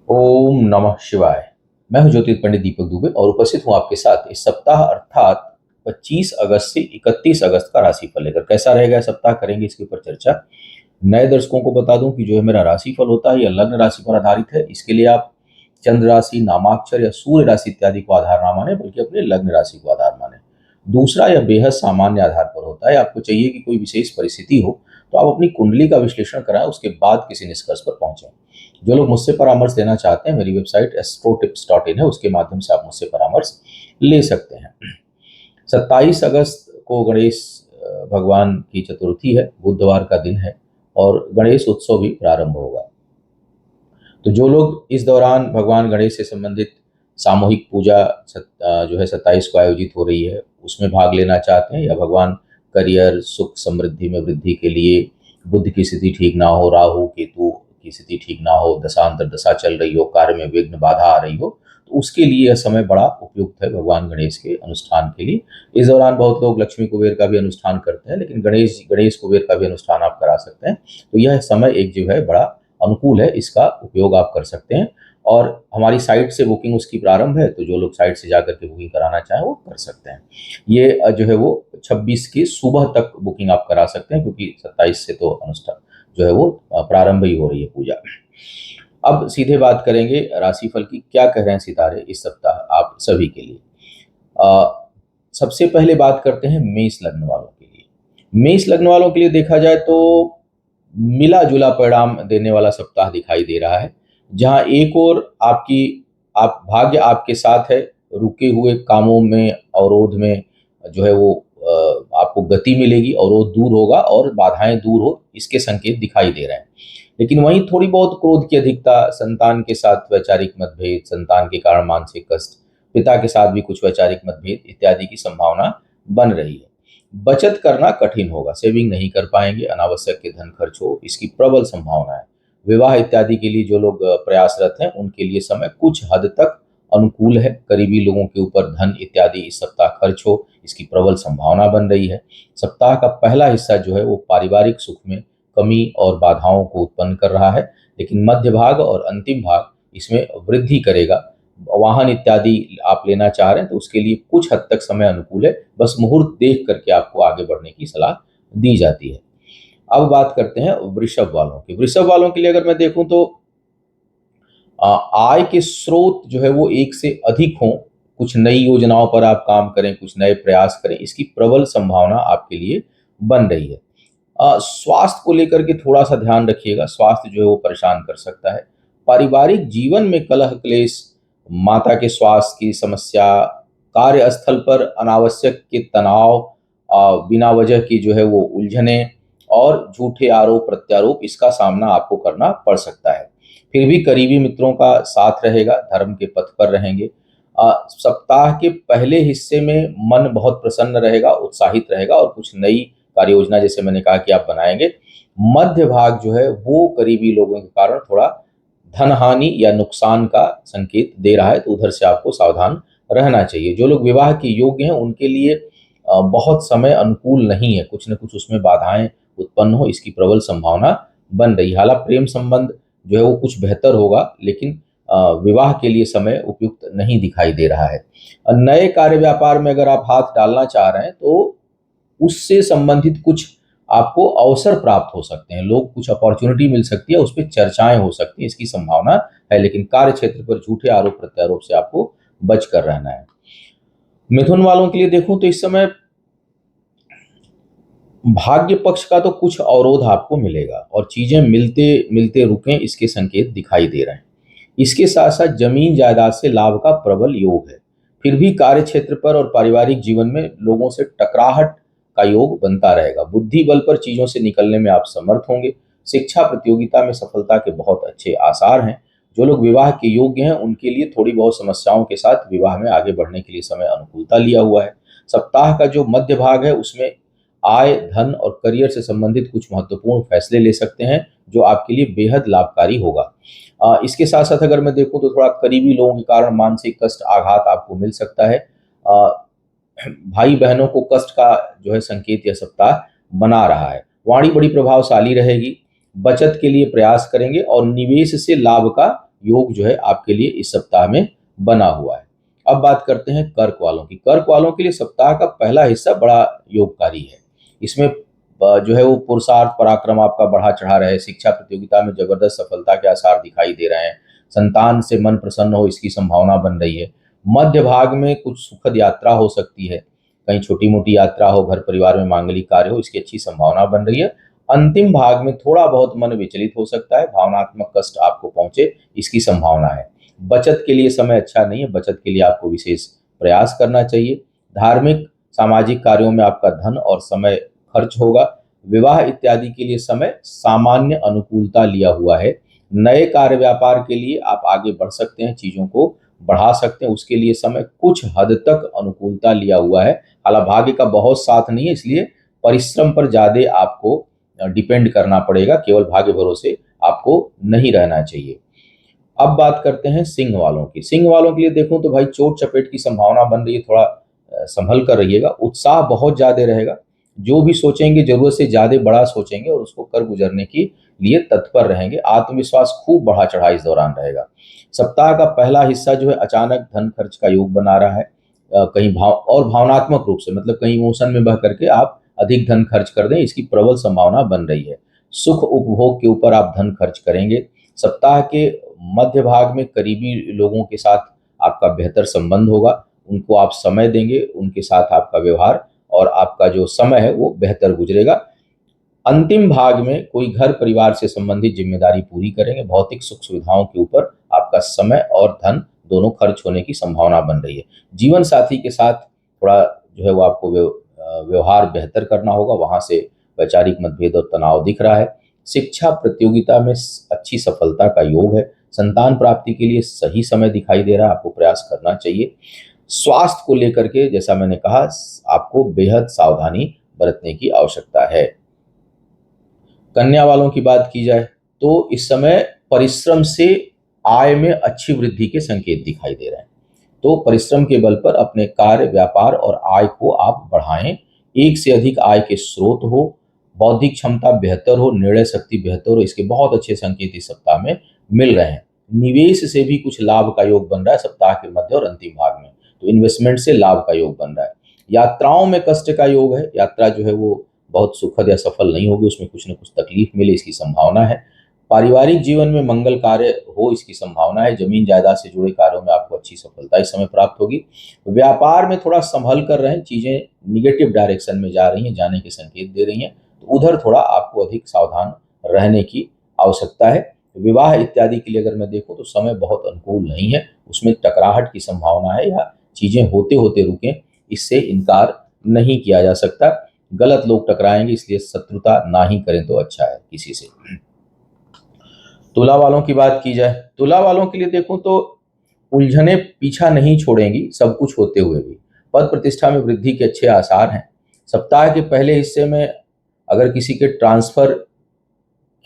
ओम नमः शिवाय। मैं हूं ज्योतिष पंडित दीपक दुबे और उपस्थित हूं आपके साथ इस सप्ताह अर्थात 25 अगस्त से 31 अगस्त का राशिफल लेकर। कैसा रहेगा यह सप्ताह, करेंगे इसके ऊपर चर्चा। नए दर्शकों को बता दूं कि जो है मेरा राशिफल होता है यह लग्न राशि पर आधारित है। इसके लिए आप चंद्र राशि, नामाक्षर या सूर्य राशि इत्यादि को आधार ना माने, बल्कि अपने लग्न राशि को आधार माने। दूसरा, यह बेहद सामान्य आधार पर होता है। आपको चाहिए कि कोई विशेष परिस्थिति हो तो आप अपनी कुंडली का विश्लेषण कराएं, उसके बाद किसी निष्कर्ष पर पहुंचे। जो लोग मुझसे परामर्श लेना चाहते हैं, मेरी वेबसाइट astrotips.in है, उसके माध्यम से आप मुझसे परामर्श ले सकते हैं। 27 अगस्त को गणेश भगवान की चतुर्थी है, बुधवार का दिन है और गणेश उत्सव भी प्रारंभ होगा। तो जो लोग इस दौरान भगवान गणेश से संबंधित सामूहिक पूजा जो है 27 को आयोजित हो रही है, उसमें भाग लेना चाहते हैं, या भगवान करियर, सुख, समृद्धि में वृद्धि के लिए, बुद्ध की स्थिति ठीक ना हो, राहु केतु की स्थिति ठीक ना हो, दशांतर दशा चल रही हो, कार्य में विघ्न बाधा आ रही हो, तो उसके लिए यह समय बड़ा उपयुक्त है भगवान गणेश के अनुष्ठान के लिए। इस दौरान बहुत लोग लक्ष्मी कुबेर का भी अनुष्ठान करते हैं, लेकिन गणेश कुबेर का भी अनुष्ठान आप करा सकते हैं। तो यह समय एक जो है बड़ा अनुकूल है, इसका उपयोग आप कर सकते हैं। और हमारी साइट से बुकिंग उसकी प्रारंभ है, तो जो लोग साइट से जाकर के बुकिंग कराना चाहें वो कर सकते हैं। ये जो है वो 26 की सुबह तक बुकिंग आप करा सकते हैं, क्योंकि 27 से तो अनुष्ठान जो है वो प्रारंभ ही हो रही है पूजा। अब सीधे बात करेंगे राशिफल की। क्या कह रहे हैं सितारे इस सप्ताह आप सभी के लिए। सबसे पहले बात करते हैं मेष लग्न वालों के लिए। मेष लग्न वालों के लिए देखा जाए तो मिला जुला परिणाम देने वाला सप्ताह दिखाई दे रहा है, जहां एक और आप भाग्य आपके साथ है। रुके हुए कामों में, अवरोध में जो है वो आपको गति मिलेगी, अवरोध दूर होगा और बाधाएं दूर हो, इसके संकेत दिखाई दे रहे हैं। लेकिन वहीं थोड़ी बहुत क्रोध की अधिकता, संतान के साथ वैचारिक मतभेद, संतान के कारण मानसिक कष्ट, पिता के साथ भी कुछ वैचारिक मतभेद इत्यादि की संभावना बन रही है। बचत करना कठिन होगा, सेविंग नहीं कर पाएंगे, अनावश्यक के धन खर्च हो, इसकी प्रबल संभावना है। विवाह इत्यादि के लिए जो लोग प्रयासरत हैं उनके लिए समय कुछ हद तक अनुकूल है। करीबी लोगों के ऊपर धन इत्यादि इस सप्ताह खर्च हो, इसकी प्रबल संभावना बन रही है। सप्ताह का पहला हिस्सा जो है वो पारिवारिक सुख में कमी और बाधाओं को उत्पन्न कर रहा है, लेकिन मध्य भाग और अंतिम भाग इसमें वृद्धि करेगा। वाहन इत्यादि आप लेना चाह रहे हैं तो उसके लिए कुछ हद तक समय अनुकूल है, बस मुहूर्त देख करके आपको आगे बढ़ने की सलाह दी जाती है। अब बात करते हैं वृषभ वालों की। वृषभ वालों के लिए अगर मैं देखूं तो आय के स्रोत जो है वो एक से अधिक हों, कुछ नई योजनाओं पर आप काम करें, कुछ नए प्रयास करें, इसकी प्रबल संभावना आपके लिए बन रही है। स्वास्थ्य को लेकर के थोड़ा सा ध्यान रखिएगा, स्वास्थ्य जो है वो परेशान कर सकता है। पारिवारिक जीवन में कलह क्लेश, माता के स्वास्थ्य की समस्या, कार्यस्थल पर अनावश्यक के तनाव, बिना वजह की जो है वो उलझने और झूठे आरोप प्रत्यारोप, इसका सामना आपको करना पड़ सकता है। फिर भी करीबी मित्रों का साथ रहेगा, धर्म के पथ पर रहेंगे। सप्ताह के पहले हिस्से में मन बहुत प्रसन्न रहेगा, उत्साहित रहेगा और कुछ नई कार्य योजना जैसे मैंने कहा कि आप बनाएंगे। मध्य भाग जो है वो करीबी लोगों के कारण थोड़ा धन हानि या नुकसान का संकेत दे रहा है, तो उधर से आपको सावधान रहना चाहिए। जो लोग विवाह के योग्य हैं उनके लिए बहुत समय अनुकूल नहीं है, कुछ न कुछ उसमें बाधाएं उत्पन्न हो, इसकी प्रबल संभावना बन रही है। हालांकि प्रेम संबंध जो है वो कुछ बेहतर होगा, लेकिन विवाह के लिए समय उपयुक्त नहीं दिखाई दे रहा है। नए कार्य व्यापार में अगर आप हाथ डालना चाह रहे हैं तो उससे संबंधित कुछ आपको अवसर प्राप्त हो सकते हैं, लोग कुछ अपॉर्चुनिटी मिल सकती है, उस पर चर्चाएं हो सकती है, इसकी संभावना है। लेकिन कार्य क्षेत्र पर झूठे आरोप प्रत्यारोप से आपको बच कर रहना है। मिथुन वालों के लिए देखूं तो इस समय भाग्य पक्ष का तो कुछ अवरोध आपको मिलेगा और चीजें मिलते मिलते रुकें, इसके संकेत दिखाई दे रहे हैं। इसके साथ साथ जमीन जायदाद से लाभ का प्रबल योग है। फिर भी कार्य क्षेत्र पर और पारिवारिक जीवन में लोगों से टकराहट का योग बनता रहेगा। बुद्धि बल पर चीजों से निकलने में आप समर्थ होंगे। शिक्षा प्रतियोगिता में सफलता के बहुत अच्छे आसार हैं। जो लोग विवाह के योग्य हैं उनके लिए थोड़ी बहुत समस्याओं के साथ विवाह में आगे बढ़ने के लिए समय अनुकूलता लिया हुआ है। सप्ताह का जो मध्य भाग है उसमें आय, धन और करियर से संबंधित कुछ महत्वपूर्ण फैसले ले सकते हैं, जो आपके लिए बेहद लाभकारी होगा। इसके साथ साथ अगर मैं देखूं तो थोड़ा करीबी लोगों के कारण मानसिक कष्ट, आघात आपको मिल सकता है। अ, भाई बहनों को कष्ट का जो है संकेत यह सप्ताह बना रहा है। वाणी बड़ी प्रभावशाली रहेगी। बचत के लिए प्रयास करेंगे और निवेश से लाभ का योग जो है आपके लिए इस सप्ताह में बना हुआ है। अब बात करते हैं कर्क वालों की। कर्क वालों के लिए सप्ताह का पहला हिस्सा बड़ा योगकारी है। इसमें जो है वो पुरुषार्थ पराक्रम आपका बढ़ा चढ़ा रहे, शिक्षा प्रतियोगिता में जबरदस्त सफलता के आसार दिखाई दे रहे हैं, संतान से मन प्रसन्न हो इसकी संभावना बन रही है। मध्य भाग में कुछ सुखद यात्रा हो सकती है, कहीं छोटी मोटी यात्रा हो, घर परिवार में मांगलिक कार्य हो, इसकी अच्छी संभावना बन रही है। अंतिम भाग में थोड़ा बहुत मन विचलित हो सकता है, भावनात्मक कष्ट आपको पहुंचे इसकी संभावना है। बचत के लिए समय अच्छा नहीं है, बचत के लिए आपको विशेष प्रयास करना चाहिए। धार्मिक सामाजिक कार्यों में आपका धन और समय खर्च होगा। विवाह इत्यादि के लिए समय सामान्य अनुकूलता लिया हुआ है। नए कार्य व्यापार के लिए आप आगे बढ़ सकते हैं, चीजों को बढ़ा सकते हैं, उसके लिए समय कुछ हद तक अनुकूलता लिया हुआ है। हालांकि भाग्य का बहुत साथ नहीं है, इसलिए परिश्रम पर ज्यादा आपको डिपेंड करना पड़ेगा, केवल भाग्य भरोसे आपको नहीं रहना चाहिए। अब बात करते हैं सिंह वालों की। सिंह वालों के लिए देखूं तो भाई चोट चपेट की संभावना बन रही है, थोड़ा संभल कर रहिएगा। उत्साह बहुत ज्यादा रहेगा, जो भी सोचेंगे जरूरत से ज्यादा बड़ा सोचेंगे और उसको कर गुजरने के लिए तत्पर रहेंगे। आत्मविश्वास खूब बढ़ा चढ़ा इस दौरान रहेगा। सप्ताह का पहला हिस्सा जो है अचानक धन खर्च का योग बना रहा है। कहीं भावनात्मक रूप से, मतलब कहीं इमोशन में बह करके आप अधिक धन खर्च कर दें, इसकी प्रबल संभावना बन रही है। सुख उपभोग के ऊपर आप धन खर्च करेंगे। सप्ताह के मध्य भाग में करीबी लोगों के साथ आपका बेहतर संबंध होगा, उनको आप समय देंगे, उनके साथ आपका व्यवहार और आपका जो समय है वो बेहतर गुजरेगा। अंतिम भाग में कोई घर परिवार से संबंधित जिम्मेदारी पूरी करेंगे। भौतिक सुख सुविधाओं के ऊपर आपका समय और धन दोनों खर्च होने की संभावना बन रही है। जीवन साथी के साथ थोड़ा जो है वो आपको व्यवहार बेहतर करना होगा, वहां से वैचारिक मतभेद और तनाव दिख रहा है। शिक्षा प्रतियोगिता में अच्छी सफलता का योग है। संतान प्राप्ति के लिए सही समय दिखाई दे रहा है, आपको प्रयास करना चाहिए। स्वास्थ्य को लेकर के जैसा मैंने कहा, आपको बेहद सावधानी बरतने की आवश्यकता है। कन्या वालों की बात की जाए तो इस समय परिश्रम से आय में अच्छी वृद्धि के संकेत दिखाई दे रहे हैं। तो परिश्रम के बल पर अपने कार्य व्यापार और आय को आप बढ़ाएं। एक से अधिक आय के स्रोत हो, बौद्धिक क्षमता बेहतर हो, निर्णय शक्ति बेहतर हो, इसके बहुत अच्छे संकेत इस सप्ताह में मिल रहे हैं। निवेश से भी कुछ लाभ का योग बन रहा है सप्ताह के मध्य और अंतिम भाग में, तो इन्वेस्टमेंट से लाभ का योग बन रहा है। यात्राओं में कष्ट का योग है, यात्रा जो है वो बहुत सुखद या सफल नहीं होगी, उसमें कुछ न कुछ तकलीफ मिले इसकी संभावना है। पारिवारिक जीवन में मंगल कार्य हो इसकी संभावना है। जमीन जायदाद से जुड़े कार्यों में आपको अच्छी सफलता इस समय प्राप्त होगी। व्यापार में थोड़ा संभल कर रहें, चीजें निगेटिव डायरेक्शन में जा रही हैं, जाने के संकेत दे रही हैं, तो उधर थोड़ा आपको अधिक सावधान रहने की आवश्यकता है। विवाह इत्यादि के लिए अगर मैं देखूं तो समय बहुत अनुकूल नहीं है, उसमें टकराहट की संभावना है या चीजें होते होते रुकें, इससे इनकार नहीं किया जा सकता। गलत लोग टकराएंगे, इसलिए शत्रुता ना ही करें तो अच्छा है किसी से। तुला वालों की बात की जाए, तुला वालों के लिए देखूं तो उलझने पीछा नहीं छोड़ेंगी, सब कुछ होते हुए भी पद प्रतिष्ठा में वृद्धि के अच्छे आसार हैं। सप्ताह के पहले हिस्से में अगर किसी के ट्रांसफर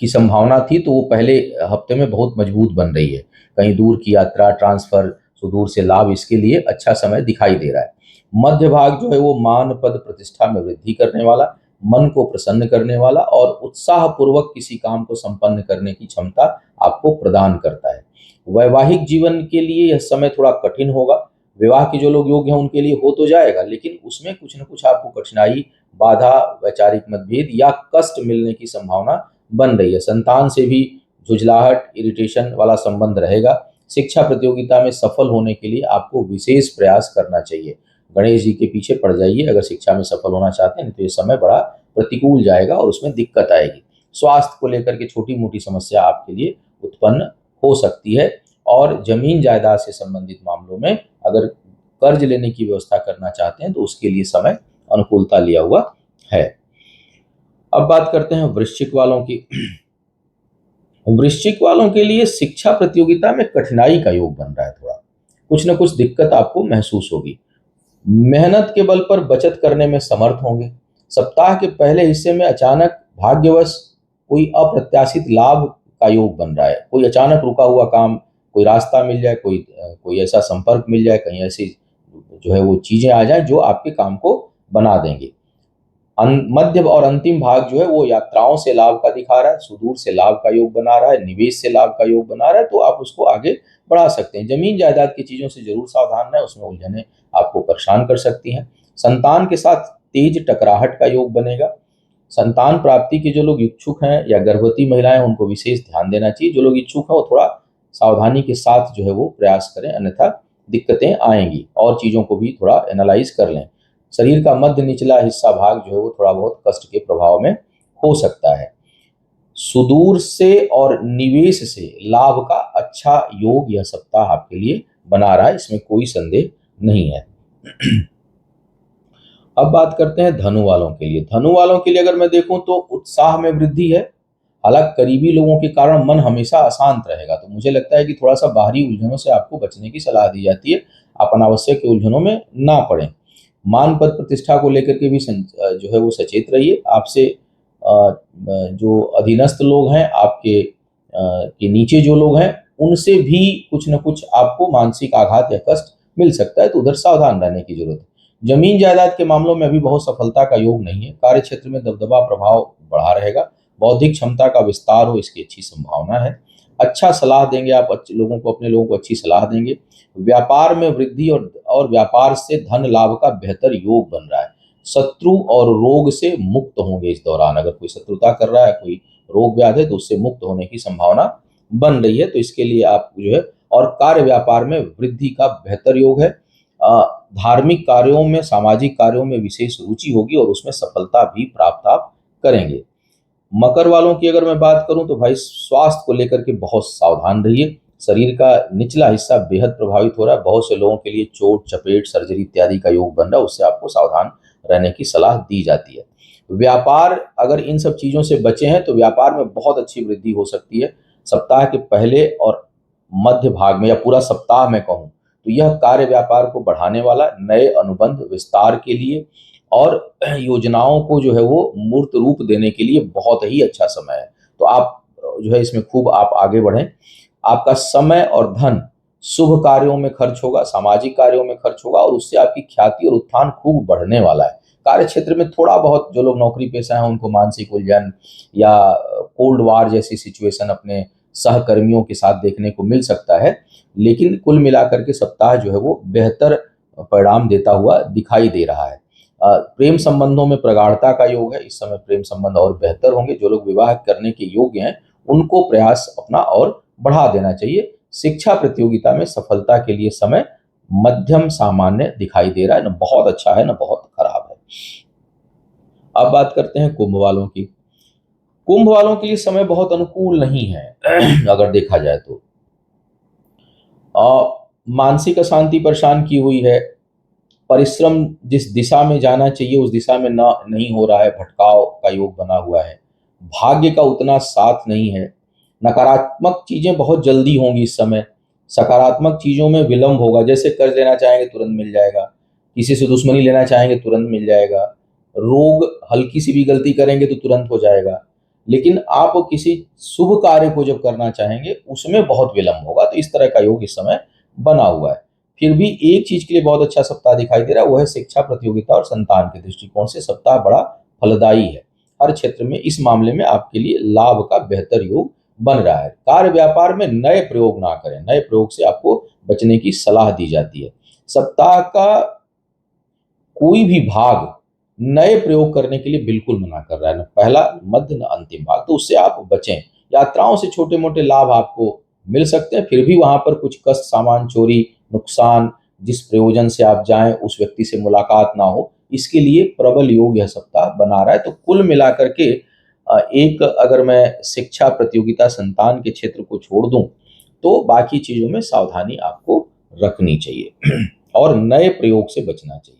की संभावना थी तो वो पहले हफ्ते में बहुत मजबूत बन रही है। कहीं दूर की यात्रा, ट्रांसफर, सुदूर से लाभ, इसके लिए अच्छा समय दिखाई दे रहा है। मध्य भाग जो है वो मान पद प्रतिष्ठा में वृद्धि करने वाला, मन को प्रसन्न करने वाला और उत्साह पूर्वक किसी काम को संपन्न करने की क्षमता आपको प्रदान करता है। वैवाहिक जीवन के लिए यह समय थोड़ा कठिन होगा। विवाह के जो लोग योग्य हैं उनके लिए हो तो जाएगा, लेकिन उसमें कुछ न कुछ आपको कठिनाई, बाधा, वैचारिक मतभेद या कष्ट मिलने की संभावना बन रही है। संतान से भी झुंझलाहट, इरिटेशन वाला संबंध रहेगा। शिक्षा प्रतियोगिता में सफल होने के लिए आपको विशेष प्रयास करना चाहिए। गणेश जी के पीछे पड़ जाइए अगर शिक्षा में सफल होना चाहते हैं, तो ये समय बड़ा प्रतिकूल जाएगा और उसमें दिक्कत आएगी। स्वास्थ्य को लेकर के छोटी मोटी समस्या आपके लिए उत्पन्न हो सकती है और जमीन जायदाद से संबंधित मामलों में अगर कर्ज लेने की व्यवस्था करना चाहते हैं तो उसके लिए समय अनुकूलता लिया हुआ है। अब बात करते हैं वृश्चिक वालों की। वृश्चिक वालों के लिए शिक्षा प्रतियोगिता में कठिनाई का योग बन रहा है, थोड़ा कुछ न कुछ दिक्कत आपको महसूस होगी। मेहनत के बल पर बचत करने में समर्थ होंगे। सप्ताह के पहले हिस्से में अचानक भाग्यवश कोई अप्रत्याशित लाभ का योग बन रहा है। कोई अचानक रुका हुआ काम, कोई रास्ता मिल जाए, कोई ऐसा संपर्क मिल जाए, कहीं ऐसी जो है वो चीजें आ जाए जो आपके काम को बना देंगे। मध्य और अंतिम भाग जो है वो यात्राओं से लाभ का दिखा रहा है, सुदूर से लाभ का योग बना रहा है, निवेश से लाभ का योग बना रहा है, तो आप उसको आगे बढ़ा सकते हैं। जमीन जायदाद की चीजों से जरूर सावधान रहें, उसमें उलझने आपको परेशान कर सकती हैं। संतान के साथ तेज टकराहट का योग बनेगा। संतान प्राप्ति के जो लोग इच्छुक हैं या गर्भवती महिलाएं हैं, उनको विशेष ध्यान देना चाहिए। जो लोग इच्छुक हैं वो थोड़ा सावधानी के साथ जो है वो प्रयास करें, अन्यथा दिक्कतें आएंगी। और चीजों को भी थोड़ा एनालाइज कर लें। शरीर का मध्य निचला हिस्सा भाग जो है वो थोड़ा बहुत कष्ट के प्रभाव में हो सकता है। सुदूर से और निवेश से लाभ का अच्छा योग यह सप्ताह आपके लिए बना रहा है, इसमें कोई संदेह नहीं है। अब बात करते हैं धनु वालों के लिए। धनु वालों के लिए अगर मैं देखूं तो उत्साह में वृद्धि है। हालांकि करीबी लोगों के कारण मन हमेशा अशांत रहेगा, तो मुझे लगता है कि थोड़ा सा बाहरी उलझनों से आपको बचने की सलाह दी जाती है। आप अनावश्यक उलझनों में ना पड़ें। मान पद प्रतिष्ठा को लेकर के भी जो है वो सचेत रहिए। आपसे जो अधीनस्थ लोग हैं, आपके के नीचे जो लोग हैं, उनसे भी कुछ न कुछ आपको मानसिक आघात या कष्ट मिल सकता है, तो उधर सावधान रहने की जरूरत है। जमीन जायदाद के मामलों में अभी बहुत सफलता का योग नहीं है। कार्य क्षेत्र में दबदबा प्रभाव बढ़ा रहेगा। बौद्धिक क्षमता का विस्तार हो, इसकी अच्छी संभावना है। अच्छा सलाह देंगे आप, अच्छे लोगों को, अपने लोगों को अच्छी सलाह देंगे। व्यापार में वृद्धि और व्यापार से धन लाभ का बेहतर योग बन रहा है। शत्रु और रोग से मुक्त होंगे इस दौरान। अगर कोई शत्रुता कर रहा है, कोई रोग व्याधि है, तो उससे मुक्त होने की संभावना बन रही है। तो इसके लिए आप जो है, और कार्य व्यापार में वृद्धि का बेहतर योग है। धार्मिक कार्यों में, सामाजिक कार्यों में विशेष रुचि होगी और उसमें सफलता भी प्राप्त आप करेंगे। मकर वालों की अगर मैं बात करूं तो भाई स्वास्थ्य को लेकर के बहुत सावधान रहिए। शरीर का निचला हिस्सा बेहद प्रभावित हो रहा है। बहुत से लोगों के लिए चोट, चपेट, सर्जरी इत्यादि का योग बन रहा है, उससे आपको सावधान रहने की सलाह दी जाती है। व्यापार, अगर इन सब चीजों से बचे हैं तो व्यापार में बहुत अच्छी वृद्धि हो सकती है। सप्ताह के पहले और मध्य भाग में, या पूरा सप्ताह में कहूं, तो यह कार्य व्यापार को बढ़ाने वाला, नए अनुबंध विस्तार के लिए और योजनाओं को जो है वो मूर्त रूप देने के लिए बहुत ही अच्छा समय है। तो आप जो है इसमें खूब आप आगे बढ़ें। आपका समय और धन शुभ कार्यों में खर्च होगा, सामाजिक कार्यों में खर्च होगा, और उससे आपकी ख्याति और उत्थान खूब बढ़ने वाला है। कार्य क्षेत्र में थोड़ा बहुत जो लोग नौकरी पेशा हैं, उनको मानसिक उलझन या कोल्ड वार जैसी सिचुएशन अपने सहकर्मियों के साथ देखने को मिल सकता है। लेकिन कुल मिलाकर के सप्ताह जो है वो बेहतर परिणाम देता हुआ दिखाई दे रहा है। प्रेम संबंधों में प्रगाढ़ता का योग है। इस समय प्रेम संबंध और बेहतर होंगे। जो लोग विवाह करने के योग्य हैं, उनको प्रयास अपना और बढ़ा देना चाहिए। शिक्षा प्रतियोगिता में सफलता के लिए समय मध्यम सामान्य दिखाई दे रहा है, ना बहुत अच्छा है ना बहुत खराब है। अब बात करते हैं कुंभ वालों की। कुंभ वालों के लिए समय बहुत अनुकूल नहीं है। अगर देखा जाए तो मानसिक अशांति परेशान की हुई है। परिश्रम जिस दिशा में जाना चाहिए उस दिशा में ना नहीं हो रहा है, भटकाव का योग बना हुआ है। भाग्य का उतना साथ नहीं है। नकारात्मक चीजें बहुत जल्दी होंगी इस समय। सकारात्मक चीजों में विलंब होगा। जैसे कर्ज लेना चाहेंगे तुरंत मिल जाएगा, किसी से दुश्मनी लेना चाहेंगे तुरंत मिल जाएगा, रोग, हल्की सी भी गलती करेंगे तो तुरंत हो जाएगा। लेकिन आप किसी शुभ कार्य को जब करना चाहेंगे उसमें बहुत विलंब होगा। तो इस तरह का योग इस समय बना हुआ है। फिर भी एक चीज के लिए बहुत अच्छा सप्ताह दिखाई दे रहा है, वो है शिक्षा प्रतियोगिता और संतान के दृष्टिकोण से सप्ताह बड़ा फलदायी है। हर क्षेत्र में इस मामले में आपके लिए लाभ का बेहतर योग बन रहा है। कार्य व्यापार में नए प्रयोग ना करें, नए प्रयोग से आपको बचने की सलाह दी जाती है। सप्ताह का कोई भी भाग नए प्रयोग करने के लिए बिल्कुल मना कर रहा है, न पहला, मध्य, न अंतिम भाग, तो उससे आप बचें। यात्राओं से छोटे मोटे लाभ आपको मिल सकते हैं, फिर भी वहां पर कुछ कष्ट, सामान चोरी, नुकसान, जिस प्रयोजन से आप जाएं उस व्यक्ति से मुलाकात ना हो, इसके लिए प्रबल योग यह सप्ताह बना रहा है। तो कुल मिलाकर के एक, अगर मैं शिक्षा प्रतियोगिता संतान के क्षेत्र को छोड़ दूं तो बाकी चीजों में सावधानी आपको रखनी चाहिए और नए प्रयोग से बचना चाहिए।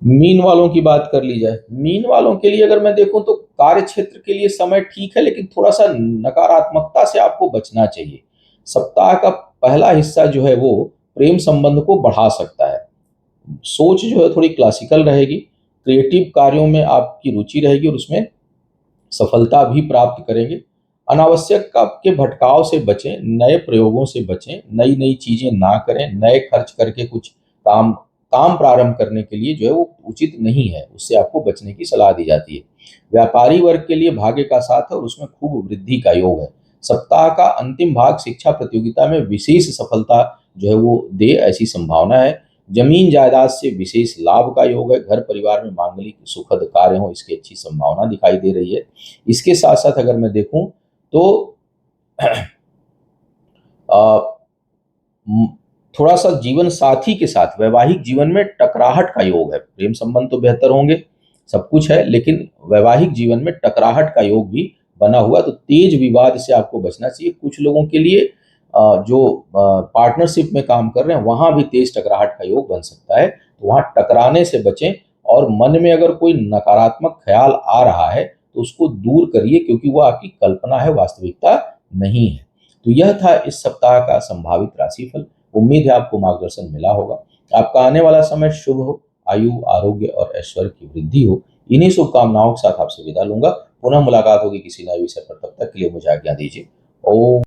मीन वालों की बात कर ली जाए। मीन वालों के लिए अगर मैं देखूं तो कार्य क्षेत्र के लिए समय ठीक है, लेकिन थोड़ा सा नकारात्मकता से आपको बचना चाहिए। सप्ताह का पहला हिस्सा जो है वो प्रेम संबंध को बढ़ा सकता है। सोच जो है थोड़ी क्लासिकल रहेगी। क्रिएटिव कार्यों में आपकी रुचि रहेगी और उसमें सफलता भी प्राप्त करेंगे। अनावश्यक के भटकाव से बचें, नए प्रयोगों से बचें, नई नई चीजें ना करें, नए खर्च करके कुछ काम काम प्रारंभ करने के लिए जो है वो उचित नहीं है, उससे आपको बचने की सलाह दी जाती है। व्यापारी वर्ग के लिए भाग्य का साथ है और उसमें खूब वृद्धि का योग है। सप्ताह का अंतिम भाग शिक्षा प्रतियोगिता में विशेष सफलता जो है वो दे, ऐसी संभावना है। जमीन जायदाद से विशेष लाभ का योग है। घर परिवार में मांगलिक सुखद कार्य हो, इसकी अच्छी संभावना दिखाई दे रही है। इसके साथ साथ अगर मैं देखूं तो आ, म- थोड़ा सा जीवन साथी के साथ वैवाहिक जीवन में टकराहट का योग है। प्रेम संबंध तो बेहतर होंगे, सब कुछ है, लेकिन वैवाहिक जीवन में टकराहट का योग भी बना हुआ है, तो तेज विवाद से आपको बचना चाहिए। कुछ लोगों के लिए जो पार्टनरशिप में काम कर रहे हैं वहां भी तेज टकराहट का योग बन सकता है, तो वहां टकराने से बचें। और मन में अगर कोई नकारात्मक ख्याल आ रहा है तो उसको दूर करिए, क्योंकि वो आपकी कल्पना है, वास्तविकता नहीं है। तो यह था इस सप्ताह का संभावित राशिफल। उम्मीद है आपको मार्गदर्शन मिला होगा। आपका आने वाला समय शुभ हो, आयु आरोग्य और ऐश्वर्य की वृद्धि हो। इन्हीं शुभकामनाओं के साथ आपसे विदा लूंगा। पुनः मुलाकात होगी किसी नए विषय पर, तब तक के लिए मुझे आज्ञा दीजिए। ओम।